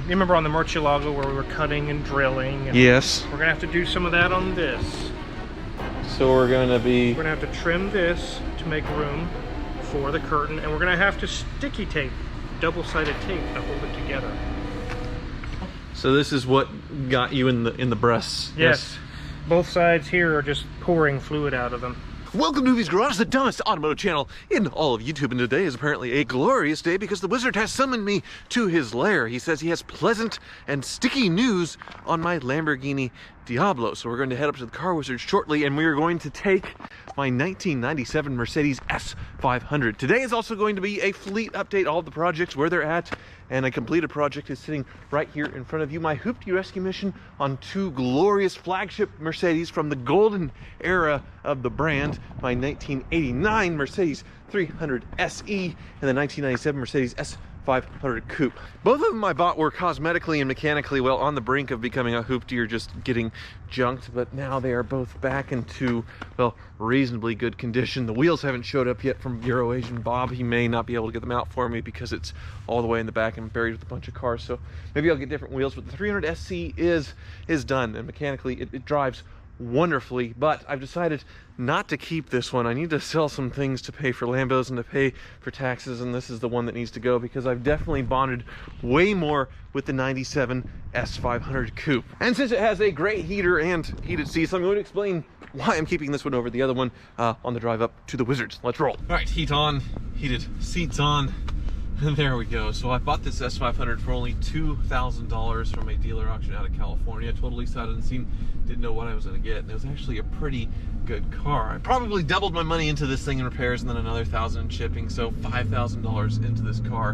You remember on the Murcielago where we were cutting and drilling? And yes. We're gonna have to do some of that on this. So we're gonna have to trim this to make room for the curtain, and we're gonna have to sticky tape, double-sided tape to hold it together. So this is what got you in the breasts. Yes. Both sides here are just pouring fluid out of them. Welcome to Movies Garage, the dumbest automotive channel in all of YouTube, and today is apparently a glorious day because the wizard has summoned me to his lair. He says he has pleasant and sticky news on my Lamborghini Diablo. So we're going to head up to the car wizard shortly, and we are going to take my 1997 Mercedes S500. Today is also going to be a fleet update, all of the projects, where they're at, and a completed project is sitting right here in front of you. My Hoopty rescue mission on two glorious flagship Mercedes from the golden era of the brand, my 1989 Mercedes 300 SE and the 1997 Mercedes S500 Coupe. Both of them I bought were cosmetically and mechanically, well, on the brink of becoming a hoopty or just getting junked, but now they are both back into, well, reasonably good condition. The wheels haven't showed up yet from Euro Asian Bob. He may not be able to get them out for me because it's all the way in the back and buried with a bunch of cars, so maybe I'll get different wheels, but the 300 SC is done, and mechanically it drives wonderfully, but I've decided not to keep this one. I need to sell some things to pay for Lambos and to pay for taxes, and this is the one that needs to go because I've definitely bonded way more with the 97 S500 Coupe. And since it has a great heater and heated seats, I'm going to explain why I'm keeping this one over the other one on the drive up to the Wizards. Let's roll. All right, heat on, heated seats on. And there we go. So I bought this S500 for only $2,000 from a dealer auction out of California. Totally sight unseen, didn't know what I was going to get. And it was actually a pretty good car. I probably doubled my money into this thing in repairs and then another $1,000 in shipping. So $5,000 into this car.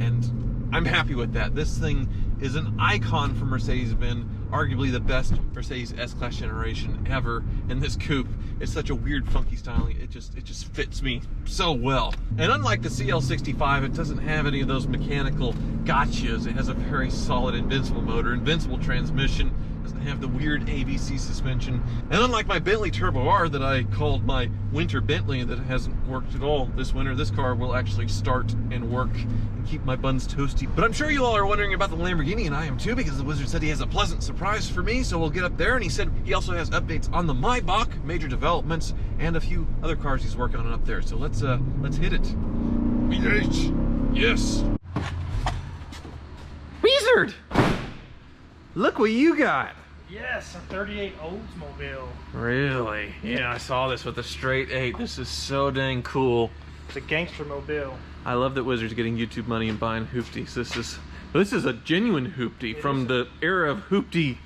And I'm happy with that. This thing is an icon for Mercedes-Benz, arguably the best Mercedes S-Class generation ever. And this coupe is such a weird, funky styling. It just fits me so well. And unlike the CL65, it doesn't have any of those mechanical gotchas. It has a very solid invincible motor, invincible transmission, doesn't have the weird ABC suspension. And unlike my Bentley Turbo R that I called my winter Bentley that hasn't worked at all this winter, this car will actually start and work and keep my buns toasty. But I'm sure you all are wondering about the Lamborghini, and I am too, because the wizard said he has a pleasant surprise for me, so we'll get up there. And he said he also has updates on the Maybach, major developments, and a few other cars he's working on up there. So let's hit it. Yes. Wizard! Look what you got. Yes, a 38 Oldsmobile. Really? Yeah, I saw this with a straight 8. This is so dang cool. It's a gangster mobile. I love that Wizard's getting YouTube money and buying hoopties. This is a genuine hoopty from the era of hoopty,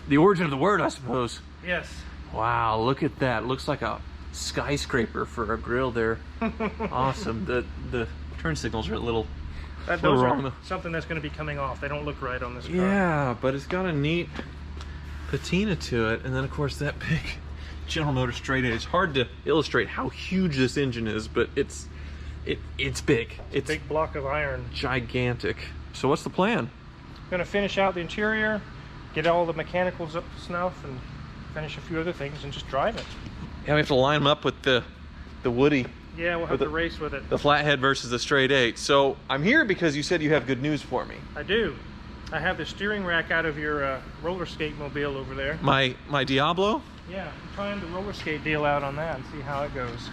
the origin of the word, I suppose. Yes. Wow, look at that. Looks like a skyscraper for a grill there. Awesome. The turn signals are a little Those wrong. are something that's going to be coming off. They don't look right on this car. Yeah, but it's got a neat patina to it, and then of course that big General Motors straight 8. It's hard to illustrate how huge this engine is, but it's big. It's a big block of iron. Gigantic. So what's the plan? I'm going to finish out the interior, get all the mechanicals up to snuff, and finish a few other things and just drive it. Yeah, we have to line them up with the Woody. Yeah, we'll have to race with it. The flathead versus the straight 8. So I'm here because you said you have good news for me. I do. I have the steering rack out of your roller skate mobile over there. My Diablo? Yeah, I'm trying the roller skate deal out on that and see how it goes.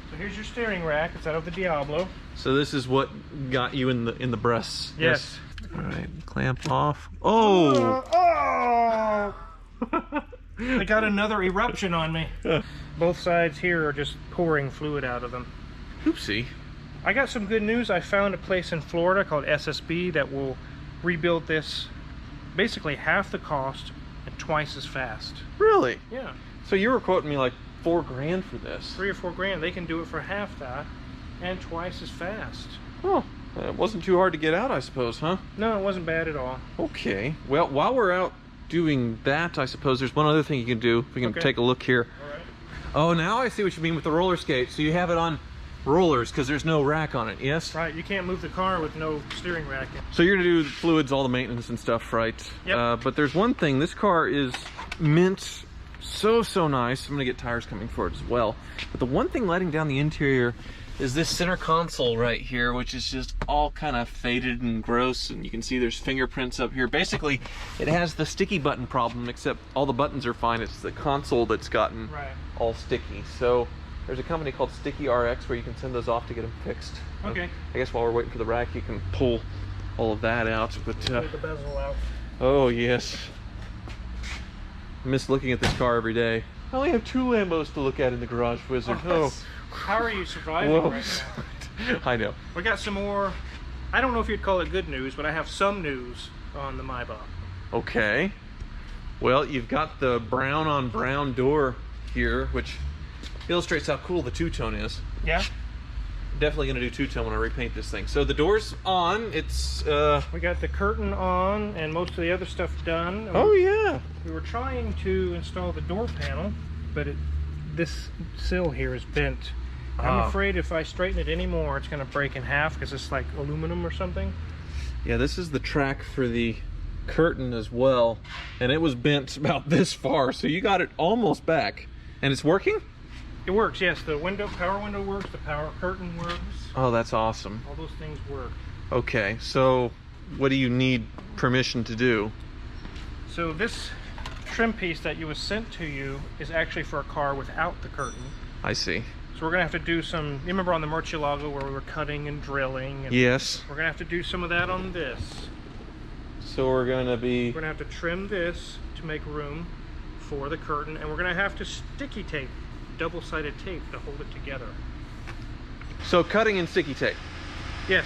So here's your steering rack. It's out of the Diablo. So this is what got you in the breasts. Yes. All right, clamp off. Oh! I got another eruption on me. Both sides here are just pouring fluid out of them. Oopsie. I got some good news. I found a place in Florida called SSB that will rebuild this basically half the cost and twice as fast. Really? Yeah. So you were quoting me like $4 grand for this. 3 or 4 grand. They can do it for half that and twice as fast. Oh, it wasn't too hard to get out, I suppose, huh? No, it wasn't bad at all. Okay. Well, while we're out doing that, I suppose there's one other thing you can do. If we can take a look here. All right. Oh, now I see what you mean with the roller skate. So you have it on rollers because there's no rack on it, yes? Right, you can't move the car with no steering rack. So you're gonna do the fluids, all the maintenance and stuff, right? Yep. But there's one thing, this car is mint, so nice. I'm gonna get tires coming for it as well. But the one thing letting down the interior is this center console right here, which is just all kind of faded and gross, and you can see there's fingerprints up here. Basically, it has the sticky button problem, except all the buttons are fine. It's the console that's gotten all sticky. So there's a company called Sticky RX where you can send those off to get them fixed. Okay. I guess while we're waiting for the rack, you can pull all of that out. But pull the bezel out. Oh yes, I miss looking at this car every day. I only have 2 Lambos to look at in the garage, Wizard. Oh. How are you surviving right now? I know. We got some more, I don't know if you'd call it good news, but I have some news on the Maybach. Okay. Well, you've got the brown on brown door here, which illustrates how cool the two-tone is. Yeah? Definitely gonna do two-tone when I repaint this thing. So the door's on, it's we got the curtain on and most of the other stuff done. Oh yeah. We were trying to install the door panel, but this sill here is bent. I'm afraid if I straighten it anymore, it's gonna break in half because it's like aluminum or something. Yeah, this is the track for the curtain as well, and it was bent about this far, so you got it almost back. And it's working? It works, yes. The power window works, the power curtain works. Oh, that's awesome. All those things work. Okay, so what do you need permission to do? So this trim piece that was sent to you is actually for a car without the curtain. I see. So we're gonna have to do some, you remember on the Murcielago where we were cutting and drilling? And yes. We're gonna have to do some of that on this. So we're gonna have to trim this to make room for the curtain, and we're gonna have to sticky tape, double-sided tape to hold it together. So cutting and sticky tape? Yes.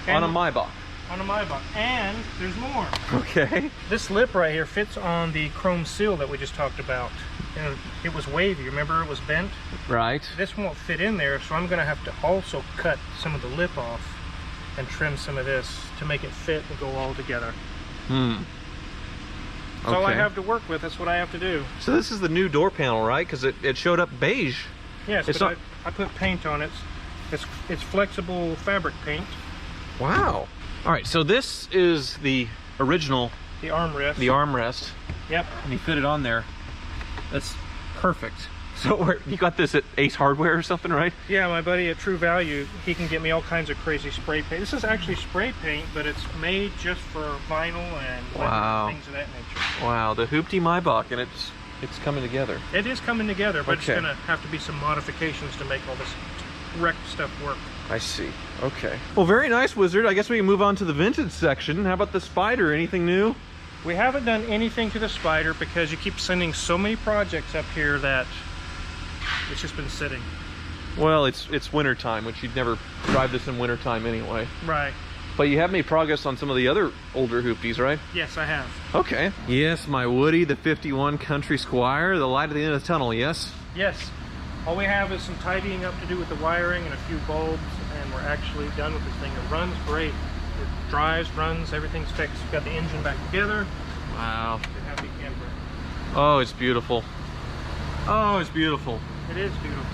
On a Maybach? On a Maybach. And there's more. Okay. This lip right here fits on the chrome seal that we just talked about. And it was wavy, remember it was bent? Right. This won't fit in there, so I'm gonna have to also cut some of the lip off and trim some of this to make it fit and go all together. That's all I have to work with. That's what I have to do. So this is the new door panel, right? Because it showed up beige. Yes, but I put paint on it. It's flexible fabric paint. Wow. All right, so this is the original. The armrest. The armrest. Yep. And you fit it on there. That's perfect. So you got this at Ace Hardware or something, right? Yeah, my buddy at True Value, he can get me all kinds of crazy spray paint. This is actually spray paint, but it's made just for vinyl and things of that nature. Wow, the Hoopty Maybach, and it's coming together. It is coming together, but it's gonna have to be some modifications to make all this wrecked stuff work. I see. Okay. Well, very nice, Wizard. I guess we can move on to the vintage section. How about the Spider? Anything new? We haven't done anything to the Spider because you keep sending so many projects up here that it's just been sitting. Well, it's winter time, which you'd never drive this in winter time anyway. Right. But you have made progress on some of the other older hoopties, right? Yes, I have. Okay. Yes, my Woody, the 51 Country Squire, the light at the end of the tunnel, yes? Yes. All we have is some tidying up to do with the wiring and a few bulbs, and we're actually done with this thing. It runs great. It drives, runs, everything's fixed. We've got the engine back together. Wow. It's a happy camper. Oh, it's beautiful. Oh, it's beautiful. It is beautiful.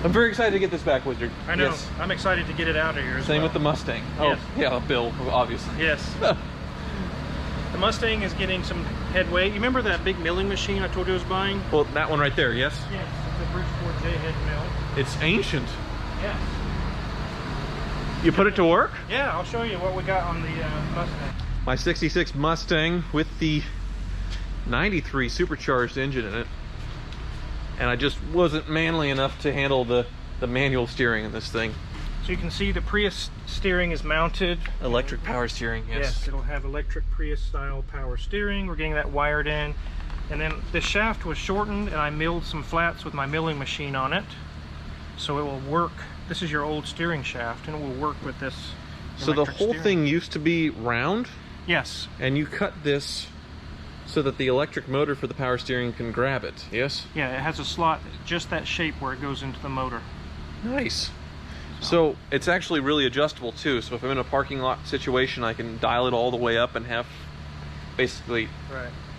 I'm very excited to get this back, Wizard. I know. Yes. I'm excited to get it out of here as Same well. with the Mustang. Yes. Oh, yeah, Bill, obviously. Yes. The Mustang is getting some headway. You remember that big milling machine I told you I was buying? Well, that one right there, yes? Yes, it's a Bridgeport J-head mill. It's ancient. Yes. You put it to work? Yeah, I'll show you what we got on the Mustang. My 66 Mustang with the 93 supercharged engine in it. And I just wasn't manly enough to handle the manual steering in this thing. So you can see the Prius steering is mounted. Electric power steering, yes. Yes, it'll have electric Prius style power steering. We're getting that wired in. And then the shaft was shortened and I milled some flats with my milling machine on it. So it will work. This is your old steering shaft and it will work with this. So the whole steering. thing used to be round? Yes. And you cut this so that the electric motor for the power steering can grab it, yes? Yeah, it has a slot, just that shape where it goes into the motor. Nice. So it's actually really adjustable too. So if I'm in a parking lot situation, I can dial it all the way up and have basically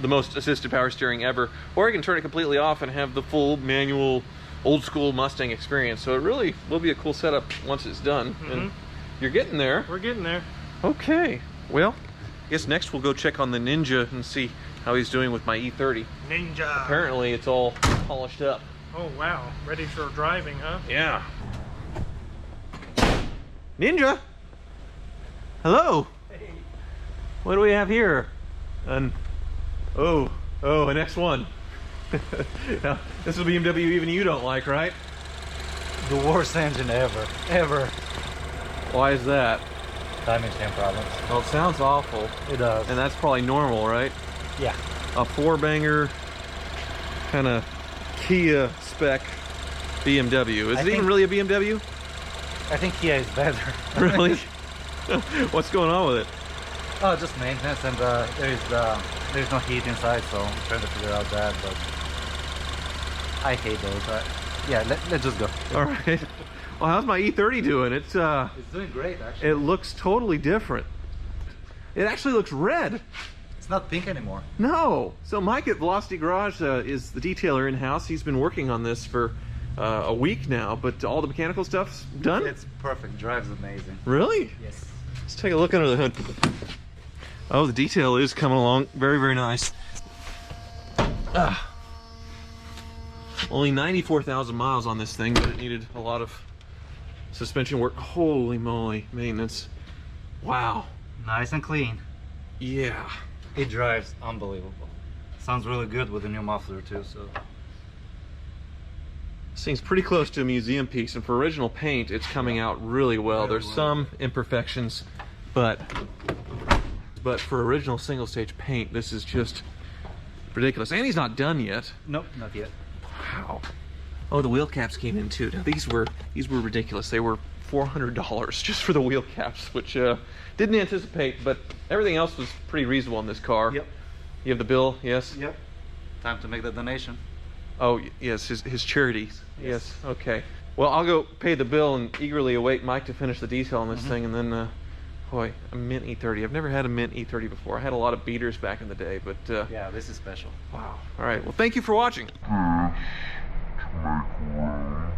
the most assisted power steering ever. Or I can turn it completely off and have the full manual, old school Mustang experience. So it really will be a cool setup once it's done. And you're getting there. We're getting there. Okay. Well, I guess next we'll go check on the Ninja and see how he's doing with my E30. Ninja. Apparently it's all polished up. Oh wow, ready for driving, huh? Yeah. Ninja? Hello? Hey. What do we have here? An an X1. Now, this is a BMW even you don't like, right? The worst engine ever. Why is that? Timing chain problems. Well, it sounds awful. It does. And that's probably normal, right? Yeah. A four-banger, kind of Kia spec BMW. Is it even really a BMW? I think Kia is better. Really? What's going on with it? Oh, just maintenance, and there's no heat inside, so I'm trying to figure out that, but I hate those. Yeah, let's just go. All right. Well, how's my E30 doing? It's doing great, actually. it looks totally different. It actually looks red. It's not pink anymore. No. So Mike at Velocity Garage is the detailer in-house. He's been working on this for a week now, but all the mechanical stuff's done? It's perfect. Drives amazing. Really? Yes. Let's take a look under the hood. Oh, the detail is coming along very, very nice. Only 94,000 miles on this thing, but it needed a lot of suspension work. Holy moly, maintenance. Wow. Nice and clean. Yeah. It drives unbelievable. Sounds really good with the new muffler too, so. This thing's pretty close to a museum piece, and for original paint, it's coming out really well. There's some imperfections, but for original single stage paint, this is just ridiculous. And he's not done yet. Nope, not yet. Wow. Oh, the wheel caps came in too. Now, these were ridiculous. They were $400 just for the wheel caps, which didn't anticipate, but everything else was pretty reasonable in this car. Yep. You have the bill, yes? Yep. Time to make the donation. Oh, yes, his charities. Yes. Yes, okay. Well, I'll go pay the bill and eagerly await Mike to finish the detail on this thing, and then, boy, a mint E30. I've never had a mint E30 before. I had a lot of beaters back in the day, but... yeah, this is special. Wow. All right, well, thank you for watching. To make room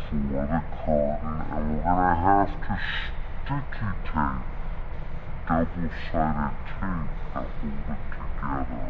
for the curtain, and we're gonna have to sticky tape double-sided tape to hold it together.